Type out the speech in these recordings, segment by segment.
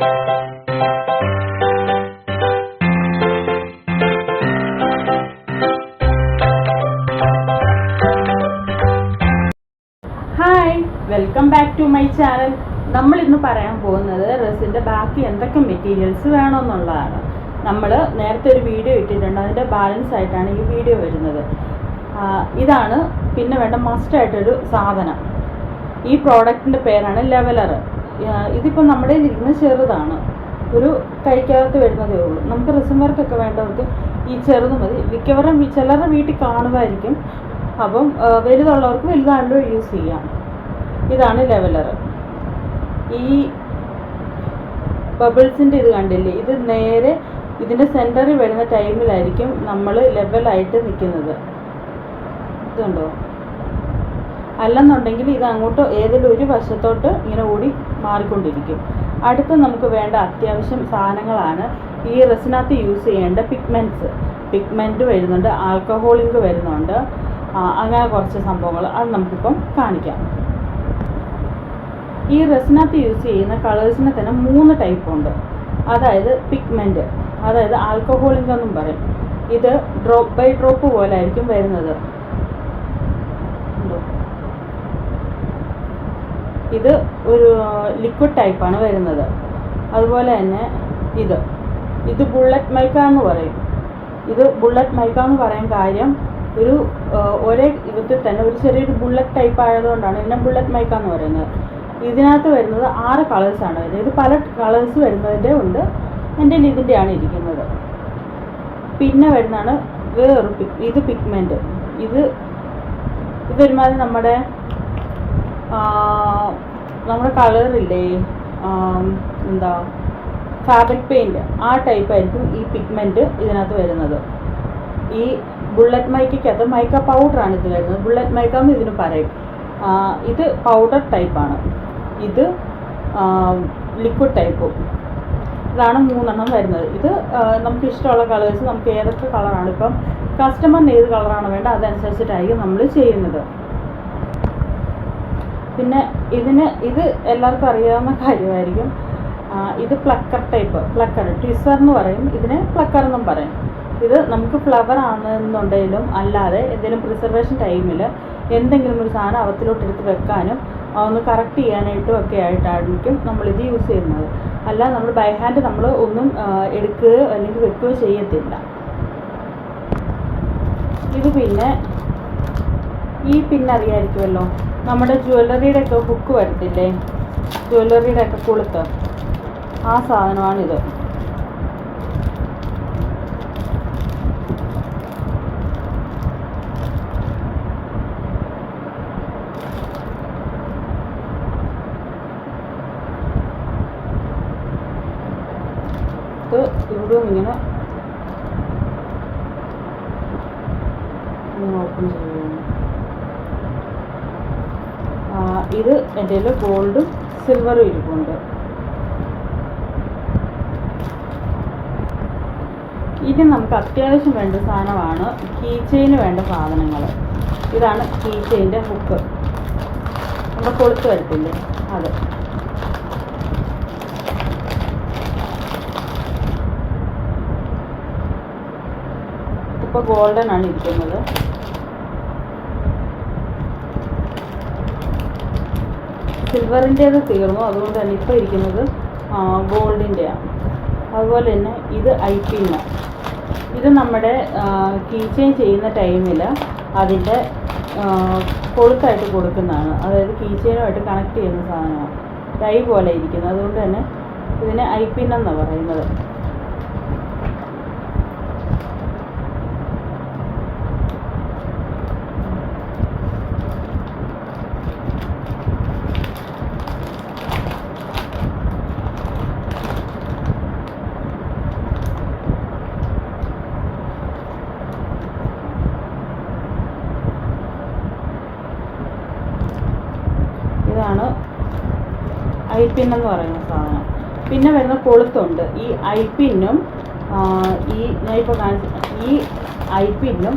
Hi, welcome back to my channel. നമ്മൾ ഇന്ന് പറയാൻ പോകുന്നത് റെസിൻ്റെ ബാക്കി എന്തൊക്കെ മെറ്റീരിയൽസ് വേണമെന്നുള്ളതാണ്. നമ്മൾ നേരത്തെ ഒരു വീഡിയോ ഇട്ടിട്ടുണ്ട്, അതിൻ്റെ ബാലൻസ് ആയിട്ടാണ് ഈ വീഡിയോ വരുന്നത്. ഇതാണ് പിന്നെ വേണ്ട മസ്റ്റായിട്ടൊരു സാധനം. ഈ പ്രോഡക്റ്റിൻ്റെ പേരാണ് ലെവലർ. ഇതിപ്പോൾ നമ്മുടെ ഇരിക്കുന്ന ചെറുതാണ്, ഒരു കൈക്കകത്ത് വരുന്നതേ ഉള്ളൂ. നമുക്ക് റെസിൻ വർക്കൊക്കെ വേണ്ടവർക്ക് ഈ ചെറുത് മതി. മിക്കവാറും ചിലരുടെ വീട്ടിൽ കാണുമായിരിക്കും. അപ്പം വലുതുള്ളവർക്ക് വലുതാണല്ലോ യൂസ് ചെയ്യാം. ഇതാണ് ലെവലർ. ഈ ബബിൾസിൻ്റെ ഇത് കണ്ടില്ലേ, ഇത് നേരെ ഇതിൻ്റെ സെൻറ്ററിൽ വരുന്ന ടൈമിലായിരിക്കും നമ്മൾ ലെവലായിട്ട് നിൽക്കുന്നത്. ഇതുണ്ടോ? അല്ലെന്നുണ്ടെങ്കിൽ ഇത് അങ്ങോട്ടോ ഏതെങ്കിലും ഒരു വശത്തോട്ട് ഇങ്ങനെ ഓടി മാറിക്കൊണ്ടിരിക്കും. അടുത്ത് നമുക്ക് വേണ്ട അത്യാവശ്യം സാധനങ്ങളാണ് ഈ റെസിനകത്ത് യൂസ് ചെയ്യേണ്ട പിഗ്മെൻറ്റ് വരുന്നുണ്ട്, ആൽക്കഹോളിങ്ക് വരുന്നുണ്ട്, അങ്ങനെ കുറച്ച് സംഭവങ്ങൾ. അത് നമുക്കിപ്പം കാണിക്കാം. ഈ റെസിനകത്ത് യൂസ് ചെയ്യുന്ന കളേഴ്സിനെ തന്നെ 3 ടൈപ്പ് ഉണ്ട്. അതായത് പിഗ്മെൻറ്റ്, അതായത് ആൽക്കഹോളിങ്ക് എന്നും പറയും. ഇത് ഡ്രോപ്പ് ബൈ ഡ്രോപ്പ് പോലെ ആയിരിക്കും വരുന്നത്. ഇത് ഒരു ലിക്വിഡ് ടൈപ്പാണ് വരുന്നത്. അതുപോലെ തന്നെ ഇത് ബുള്ളറ്റ് മൈക്ക എന്ന് പറയും. ഇത് ബുള്ളറ്റ് മൈക്ക എന്ന് പറയാൻ കാര്യം, ഒരേ വിധത്തിൽ തന്നെ ഒരു ചെറിയൊരു ബുള്ളറ്റ് ടൈപ്പ് ആയതുകൊണ്ടാണ് ഇതിനെ ബുള്ളറ്റ് മൈക്ക എന്ന് പറയുന്നത്. ഇതിനകത്ത് വരുന്നത് 6 കളേഴ്സാണ് വരുന്നത്. ഇത് പല കളേഴ്സ് വരുന്നതിൻ്റെ ഉണ്ട്. എൻ്റെ ഇതിൻ്റെയാണ് ഇരിക്കുന്നത്. പിന്നെ വരുന്നതാണ് വേറൊരു ഇത് പിഗ്മെൻറ്റ്. ഇതൊരുമാതിരി നമ്മുടെ കളറില്ലേ, എന്താ ഫാബ്രിക് പെയിൻറ്റ്, ആ ടൈപ്പായിരിക്കും ഈ പിഗ്മെൻറ്റ് ഇതിനകത്ത് വരുന്നത്. ഈ ബുള്ളറ്റ് മൈക്കകത്ത് മൈക്ക പൗഡറാണ് ഇത് വരുന്നത്. ബുള്ളറ്റ് മൈക്ക എന്ന് ഇതിന് പറയും. ഇത് പൗഡർ ടൈപ്പാണ്. ഇത് ലിക്വിഡ് ടൈപ്പും. ഇതാണ് 3 വരുന്നത്. ഇത് നമുക്ക് ഇഷ്ടമുള്ള കളേഴ്സ്, നമുക്ക് ഏതൊക്കെ കളറാണ്, ഇപ്പം കസ്റ്റമറിന് ഏത് കളറാണ് വേണ്ട അതനുസരിച്ചിട്ടായിരിക്കും നമ്മൾ ചെയ്യുന്നത്. പിന്നെ ഇത് എല്ലാവർക്കും അറിയാവുന്ന കാര്യമായിരിക്കും. ഇത് പ്ലക്കർ ടൈപ്പ്, ട്വിസർ എന്ന് പറയും, ഇതിനെ പ്ലക്കർ എന്നും പറയും. ഇത് നമുക്ക് ഫ്ലവർ ആണെന്നുണ്ടെങ്കിലും അല്ലാതെ എന്തെങ്കിലും പ്രിസർവേഷൻ ടൈമിൽ എന്തെങ്കിലും ഒരു സാധനം അവത്തിലോട്ടെടുത്ത് വെക്കാനും ഒന്ന് കറക്റ്റ് ചെയ്യാനായിട്ടും ഒക്കെ ആയിട്ടായിരിക്കും നമ്മളിത് യൂസ് ചെയ്യുന്നത്. അല്ല നമ്മൾ ബൈ ഹാൻഡ് നമ്മൾ ഒന്നും എടുക്കുകയോ അല്ലെങ്കിൽ വെക്കുകയോ ചെയ്യത്തില്ല. ഇത് പിന്നെ അറിയാമായിരിക്കുമല്ലോ, നമ്മുടെ ജ്വല്ലറിയുടെ ഒക്കെ ഹുക്ക് വരത്തില്ലേ, ജ്വല്ലറിയുടെ ഒക്കെ കൊളുത്ത്, ആ സാധനമാണിത്. ഇവിടെ ഇങ്ങനെ ഓപ്പൺ ചെയ്യുന്നു. ഇത് എൻ്റെ കയ്യിൽ ഗോൾഡും സിൽവറും ഇരിപ്പുണ്ട്. ഇത് നമുക്ക് അത്യാവശ്യം വേണ്ട സാധനമാണ് കീ ചെയിന് വേണ്ട സാധനങ്ങൾ. ഇതാണ് കീ ചെയിൻ്റെ ഹുക്ക്, നമ്മുടെ കൊളുത്ത് വരത്തില്ലേ അത്. ഇപ്പോൾ ഗോൾഡൻ ആണ് ഇരിക്കുന്നത്. സിൽവറിൻ്റേത് തീർന്നു, അതുകൊണ്ട് തന്നെ ഇപ്പോൾ ഇരിക്കുന്നത് ഗോൾഡിൻ്റെയാണ്. അതുപോലെ തന്നെ ഇത് ഐപിന്ന്. ഇത് നമ്മുടെ കീ ചെയിൻ ചെയ്യുന്ന ടൈമിൽ അതിൻ്റെ കൊളുത്തായിട്ട് കൊടുക്കുന്നതാണ്. അതായത് കീ ചെയിനുമായിട്ട് കണക്ട് ചെയ്യുന്ന സാധനമാണ്. ടൈ പോലെ ഇരിക്കുന്നത്, അതുകൊണ്ട് തന്നെ ഇതിനെ ഐപിൻ എന്നാണ് പറയുന്നത്. ഇതാണ് ഐപിൻ എന്ന് പറയുന്ന സാധനം. പിന്നെ വരുന്ന കൊളുത്തുണ്ട്. ഈ ഐപിന്നും ഞാൻ ഇപ്പോൾ ഈ ഐപിന്നും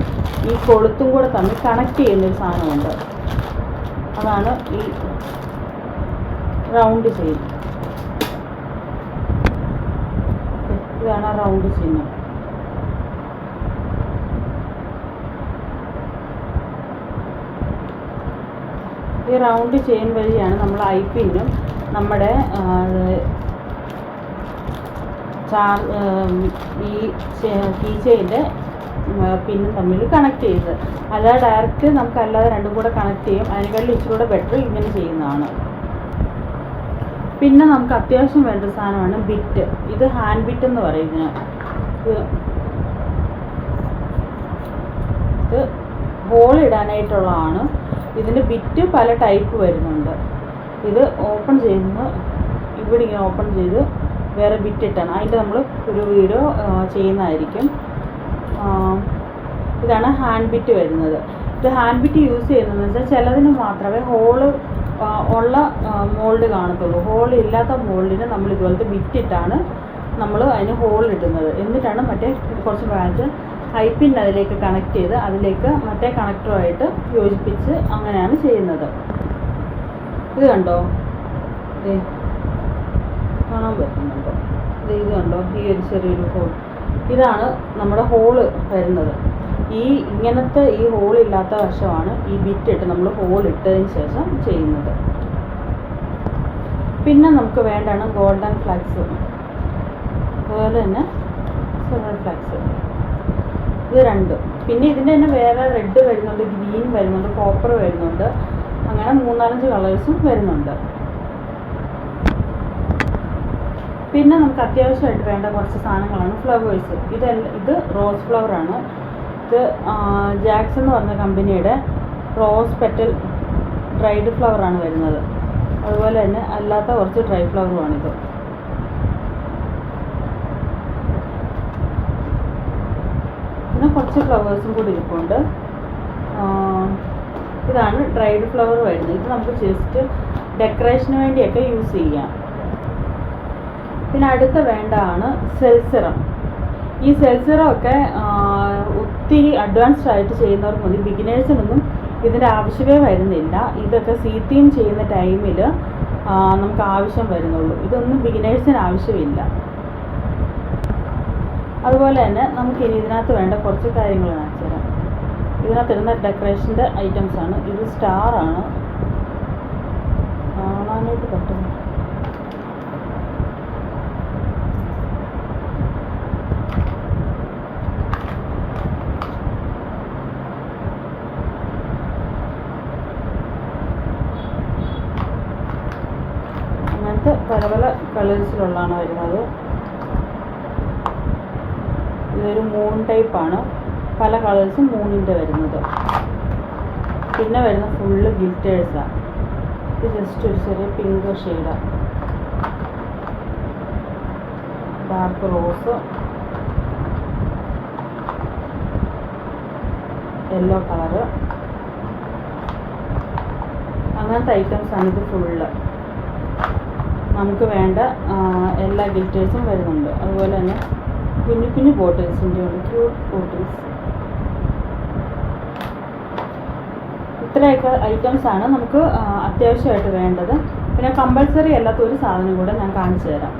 ഈ കൊളുത്തും കൂടെ തമ്മിൽ കണക്ട് ചെയ്യുന്നൊരു സാധനമുണ്ട്. അതാണ് ഈ റൗണ്ട് ചെയിൻ. ഇതാണ് ആ റൗണ്ട് ചിഹ്നം. ഈ റൗണ്ട് ചെയിൻ വഴിയാണ് നമ്മൾ ഐ പിന്നും നമ്മുടെ ഈ കീ ചെയിൻ്റെ പിന്നും തമ്മിൽ കണക്ട് ചെയ്തത്. അല്ലാതെ ഡയറക്റ്റ് നമുക്കല്ലാതെ രണ്ടും കൂടെ കണക്ട് ചെയ്യും. അതിനെക്കാളും ഇച്ചിരി ബെറ്റർ ഇങ്ങനെ ചെയ്യുന്നതാണ്. പിന്നെ നമുക്ക് അത്യാവശ്യം വേണ്ട സാധനമാണ് ബിറ്റ്. ഇത് ഹാൻഡ് ബിറ്റ് എന്ന് പറയുന്നത്. ഇത് ഹോൾ ഇടാനായിട്ടുള്ളതാണ്. ഇതിൻ്റെ ബിറ്റ് പല ടൈപ്പ് വരുന്നുണ്ട്. ഇത് ഓപ്പൺ ചെയ്യുന്നത് ഇവിടെ ഇങ്ങനെ ഓപ്പൺ ചെയ്ത് വേറെ ബിറ്റ് ഇട്ടാണ്. അതിൻ്റെ നമ്മൾ ഒരു വീഡിയോ ചെയ്യുന്നതായിരിക്കും. ഇതാണ് ഹാൻഡ് ബിറ്റ് വരുന്നത്. ഇത് ഹാൻഡ് ബിറ്റ് യൂസ് ചെയ്യുന്നതെന്ന് വെച്ചാൽ ചിലതിന് മാത്രമേ ഹോള് ഉള്ള മോൾഡ് കാണത്തുള്ളൂ. ഹോൾ ഇല്ലാത്ത മോൾഡിന് നമ്മൾ ഇതുപോലത്തെ ബിറ്റ് ഇട്ടാണ് നമ്മൾ അതിന് ഹോൾ ഇടുന്നത്. എന്നിട്ടാണ് മറ്റേ കുറച്ച് ബാലൻസ് ഐ പിൻ അതിലേക്ക് കണക്ട് ചെയ്ത് അതിലേക്ക് മറ്റേ കണക്ടറുമായിട്ട് യോജിപ്പിച്ച് അങ്ങനെയാണ് ചെയ്യുന്നത്. ഇത് കണ്ടോ, കാണാൻ പറ്റുന്നുണ്ടോ? ഇത് കണ്ടോ, ഈ ഒരു ചെറിയൊരു ഹോൾ. ഇതാണ് നമ്മുടെ ഹോള് വരുന്നത്. ഇങ്ങനത്തെ ഈ ഹോളില്ലാത്ത വശമാണ് ഈ ബിറ്റിട്ട് നമ്മൾ ഹോൾ ഇട്ടതിന് ശേഷം ചെയ്യുന്നത്. പിന്നെ നമുക്ക് വേണ്ടതാണ് ഗോൾഡൻ ഫ്ലാക്സ്, അതുപോലെ തന്നെ സിൽവർ ഫ്ലാക്സ്. ഇത് രണ്ടും. പിന്നെ ഇതിൻ്റെ തന്നെ വേറെ റെഡ് വരുന്നുണ്ട്, ഗ്രീൻ വരുന്നുണ്ട്, കോപ്പർ വരുന്നുണ്ട്. അങ്ങനെ 3-4 കളേഴ്സും വരുന്നുണ്ട്. പിന്നെ നമുക്ക് അത്യാവശ്യമായിട്ട് വേണ്ട കുറച്ച് സാധനങ്ങളാണ് ഫ്ലവേഴ്സ്. ഇത് റോസ് ഫ്ലവറാണ്. ഇത് ജാക്സ് എന്ന് പറഞ്ഞ കമ്പനിയുടെ റോസ് പെറ്റൽ ഡ്രൈഡ് ഫ്ലവറാണ് വരുന്നത്. അതുപോലെ തന്നെ അല്ലാത്ത കുറച്ച് ഡ്രൈ ഫ്ലവറുമാണിത്. പിന്നെ കുറച്ച് ഫ്ലവേഴ്സും കൂടി ഇരിപ്പുണ്ട്. ഇതാണ് ഡ്രൈഡ് ഫ്ലവർ വരുന്നത്. ഇത് നമുക്ക് ജസ്റ്റ് ഡെക്കറേഷന് വേണ്ടിയൊക്കെ യൂസ് ചെയ്യാം. പിന്നെ അടുത്ത വേണ്ടതാണ് സെൽസിറം. ഈ സെൽസിറം ഒക്കെ ഒത്തിരി അഡ്വാൻസ്ഡ് ആയിട്ട് ചെയ്യുന്നവർക്ക് മതി. ബിഗിനേഴ്സിനൊന്നും ഇതിൻ്റെ ആവശ്യമേ വരുന്നില്ല. ഇതൊക്കെ സീത്തിയും ചെയ്യുന്ന ടൈമിൽ നമുക്ക് ആവശ്യം വരുന്നുള്ളൂ. ഇതൊന്നും ബിഗിനേഴ്സിന് ആവശ്യമില്ല. അതുപോലെ തന്നെ നമുക്കിനി ഇതിനകത്ത് വേണ്ട കുറച്ച് കാര്യങ്ങൾ കാണിച്ചു തരാം. ഇതിനകത്തിരുന്ന ഡെക്കറേഷൻ്റെ ഐറ്റംസാണ്. ഇത് സ്റ്റാറാണ്, കാണാനായിട്ട് പറ്റുന്നു. അങ്ങനത്തെ പല പല കളേഴ്സിലുള്ളതാണ് വരുന്നത്. ഇതൊരു മൂൺ ടൈപ്പാണ്. പല കളേഴ്സും മൂണിൻ്റെ വരുന്നത്. പിന്നെ വരുന്ന ഫുള്ള് ഗിൽറ്റേഴ്സാണ്. ഇത് ജസ്റ്റ് ഒരു ചെറിയ പിങ്ക് ഷെയ്ഡാണ്. ഡാർക്ക് റോസ്, യെല്ലോ കളറ്, അങ്ങനത്തെ ഐറ്റംസാണ് ഇത് ഫുള്ള്. നമുക്ക് വേണ്ട എല്ലാ ഗിൽറ്റേഴ്സും വരുന്നുണ്ട്. അതുപോലെ തന്നെ കുഞ്ഞു കുഞ്ഞു ബോട്ടിൽസിൻ്റെ ഉണ്ട്, ക്യൂട്ട് ബോട്ടിൽസ്. ഇത്രയൊക്കെ ഐറ്റംസാണ് നമുക്ക് അത്യാവശ്യമായിട്ട് വേണ്ടത്. പിന്നെ കമ്പൾസറി അല്ലാത്ത ഒരു സാധനം കൂടെ ഞാൻ കാണിച്ചു തരാം.